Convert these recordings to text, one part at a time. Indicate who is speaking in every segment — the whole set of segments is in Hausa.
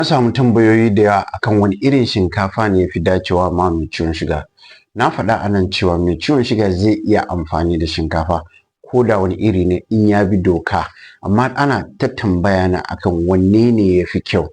Speaker 1: Na samu tambayoyi da yawa akan wani irin shinkafa ne yafi dacewa ma mai ciwon suga. Na faɗa a nan cewa mai ciwon suga zai iya amfani da shinkafa ko da wani iri ne in ya bi doka, amma ana ta tambaya na akan wanne ne yafi kyau.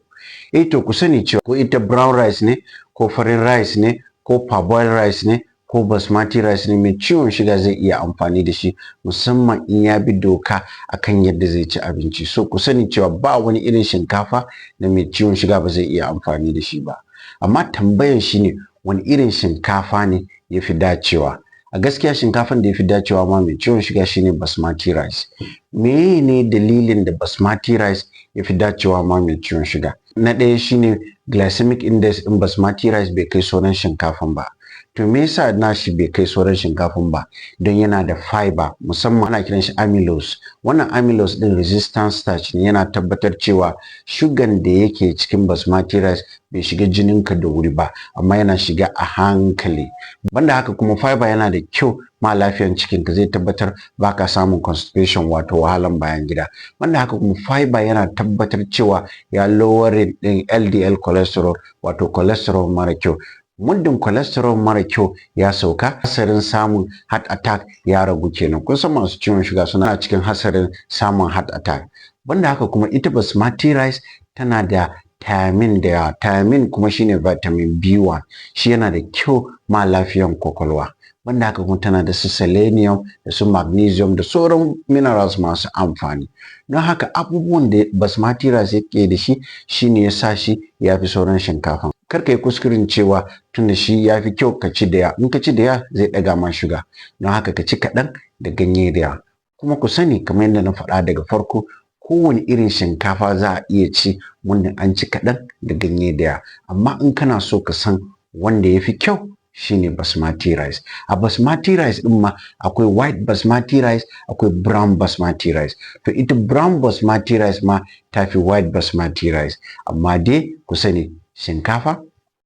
Speaker 1: To ku sani cewa ko ita brown rice ne, ko farin rice ne, ko parboiled rice ne, ko basmati rice ne, mai ciwon suga zai iya amfani da shi, musamman in ya bi doka akan yadda zai ci abinci. So ku sani cewa ba wani irin shinkafa da mai ciwon suga ba zai iya amfani da shi ba. Amma tambayan shi ne wani irin shinkafa ne ya fi dacewa. A gaskiya shinkafan da ya fi dacewa ma mai ciwon suga shine basmati rice. Meye ne dalilin da basmati rice ya fi dacewa ma mai ciwon suga? Na ɗaya shine glycemic index ɗin basmati rice bai kai sauran shinkafan ba. To me yasa nashi bai kai sauran shinkafan ba? Don yana da fiber, musamman ana kiran shi amylose. Wannan amylose din resistant starch ne, yana tabbatar cewa shugan da yake cikin basmati rice bai shiga jininka da wuri ba, amma yana shiga a hankali. Banda haka kuma fiber yana da kyau ma lafiyan cikinka, zai tabbatar baka samun constipation wato wahalan bayan gida. Banda haka kuma fiber yana tabbatar cewa ya lowering din LDL cholesterol wato cholesterol mara kyau. Muddin cholesterol mara kyau ya sauka, hasarin samun heart attack ya ragu kenan. Kun san masu ciwon suga suna cikin hasarin samun heart attack. Banda haka kuma ita basmati rice tana da thiamine da yawa. Thiamine kuma shine vitamin B1. Shi yana da kyau ma lafiyan kwakwalwa. Banda haka kuma tana da su selenium da su magnesium da sauran minerals masu amfani. Don haka abubuwan da basmati rice yake da shi shine ya sa shi ya fi sauran shinkafa. Kar ka yi kuskuren cewa tunda shi ya fi kyau ka ci da yawa. In ka ci da yawa zai ɗaga ma shuga. Don haka ka ci kaɗan da ganye da yawa. Kuma ku sani kamar yadda na faɗa daga farko, kowane irin shinkafa za a iya ci wanda an ci kaɗan da ganye da yawa. Amma in kana so ka san wanda ya fi kyau shine basmati rice. A basmati rice ɗin ma akwai white basmati rice, akwai brown basmati rice. To ita brown basmati rice ma ta fi white basmati rice. Amma dai ku sani shinkafa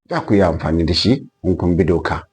Speaker 1: za ku yi amfani da shi in kun bi doka.